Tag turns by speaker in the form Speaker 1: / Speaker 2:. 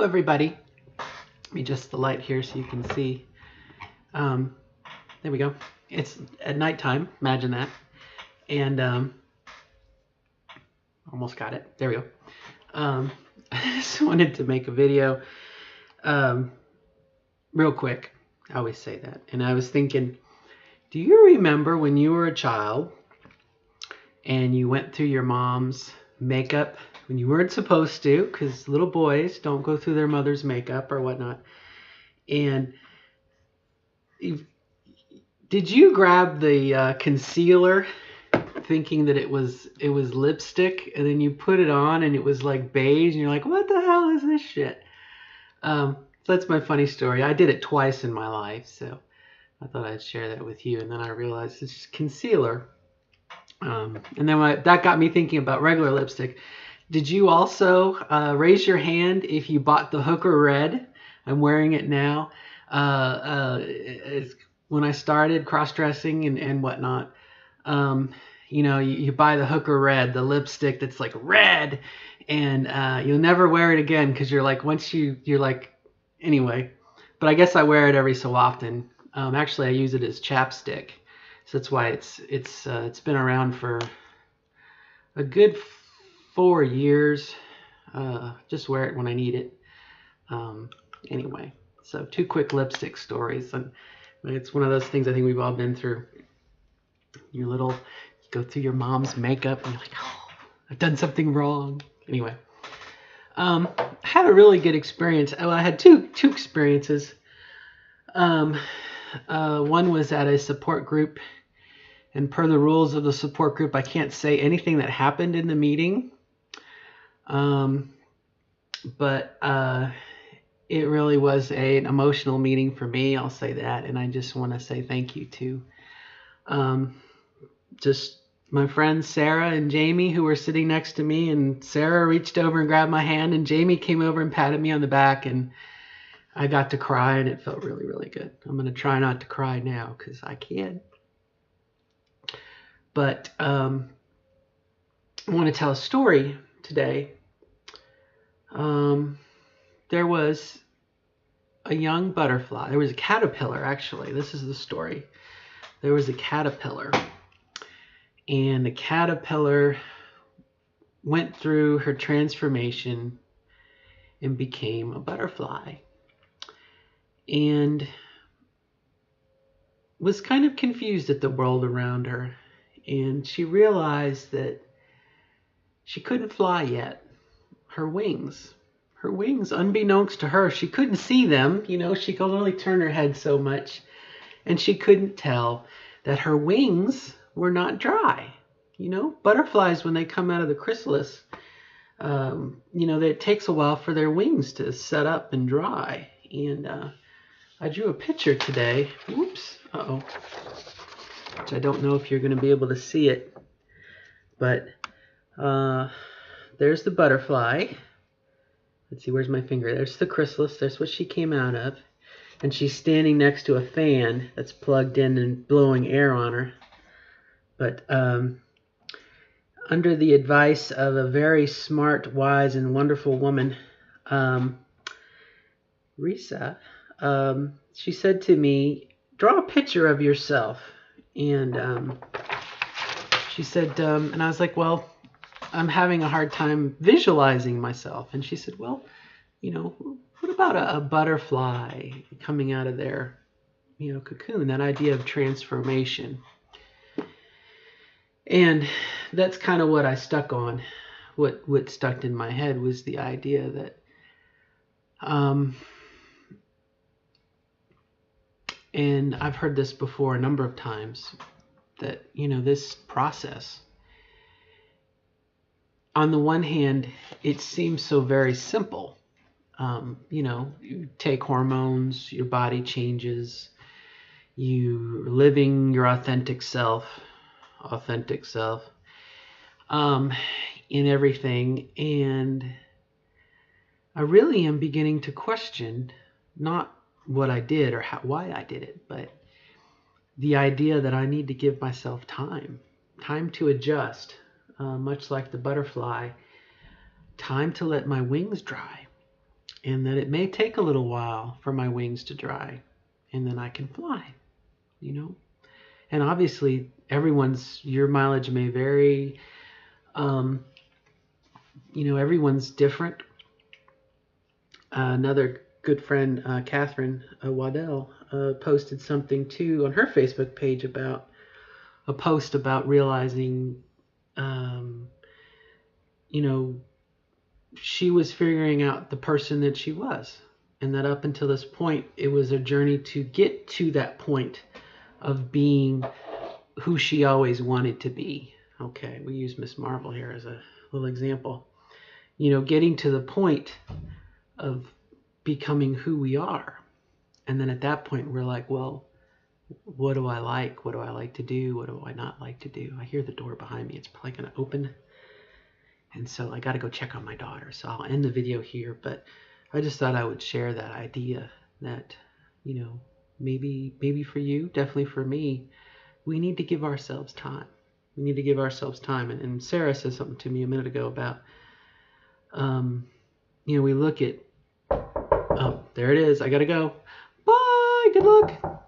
Speaker 1: everybody. Let me adjust the light here so you can see. There we go. It's at nighttime. Imagine that. And almost got it. There we go. I just wanted to make a video real quick. I always say that. And I was thinking, do you remember when you were a child and you went through your mom's makeup when you weren't supposed to, because little boys don't go through their mother's makeup or whatnot? And did you grab the concealer thinking that it was lipstick, and then you put it on and it was like beige and you're like, what the hell is this shit? So that's my funny story. I did it twice in my life, so I thought I'd share that with you. And then I realized it's just concealer. And then that got me thinking about regular lipstick. Did you also raise your hand if you bought the Hooker Red? I'm wearing it now. When I started cross-dressing and whatnot, you buy the Hooker Red, the lipstick that's like red, and you'll never wear it again because you're like, you're like, anyway. But I guess I wear it every so often. Actually, I use it as chapstick, so that's why it's been around for a good 4 years. Just wear it when I need it. Anyway, so 2 quick lipstick stories, and it's one of those things I think we've all been through. You go through your mom's makeup and you're like, oh, I've done something wrong. Anyway, I had a really good experience. Well, I had two experiences. One was at a support group, and per the rules of the support group, I can't say anything that happened in the meeting. But it really was an emotional meeting for me, I'll say that. And I just want to say thank you to just my friends Sarah and Jamie, who were sitting next to me. And Sarah reached over and grabbed my hand, and Jamie came over and patted me on the back, and I got to cry, and it felt really, really good. I'm going to try not to cry now because I can. But I want to tell a story today. There was a young butterfly. There was a caterpillar, actually. This is the story. There was a caterpillar, and the caterpillar went through her transformation and became a butterfly, and was kind of confused at the world around her. And she realized that she couldn't fly yet. Her wings, unbeknownst to her, she couldn't see them. She could only turn her head so much, and she couldn't tell that her wings were not dry. Butterflies, when they come out of the chrysalis, it takes a while for their wings to set up and dry. And I drew a picture today. Oops, which I don't know if you're going to be able to see it, but there's the butterfly. Let's see, where's my finger? There's the chrysalis. There's what she came out of. And she's standing next to a fan that's plugged in and blowing air on her. But under the advice of a very smart, wise, and wonderful woman, Risa, she said to me, draw a picture of yourself. And she said, and I was like, well, I'm having a hard time visualizing myself. And she said, well, what about a butterfly coming out of their, cocoon, that idea of transformation. And that's kind of what I stuck on. What stuck in my head was the idea that, and I've heard this before a number of times, that, this process, on the one hand, it seems so very simple. You take hormones, your body changes, you're living your authentic self, in everything. And I really am beginning to question not what I did or why I did it, but the idea that I need to give myself time to adjust, much like the butterfly, time to let my wings dry. and that it may take a little while for my wings to dry, and then I can fly, you know. And obviously, your mileage may vary. Um, everyone's different. Another good friend, Catherine Waddell, posted something too on her Facebook page about a post about realizing, um, you know, she was figuring out the person that she was. And that up until this point, it was a journey to get to that point of being who she always wanted to be. Okay, we use Miss Marvel here as a little example. Getting to the point of becoming who we are. And then at that point, we're like, well, what do I like? What do I like to do? What do I not like to do? I hear the door behind me. It's probably going to open. And so I got to go check on my daughter. So I'll end the video here. But I just thought I would share that idea that, maybe for you, definitely for me, we need to give ourselves time. We need to give ourselves time. And Sarah said something to me a minute ago about, we look at, oh, there it is. I got to go. Bye. Good luck.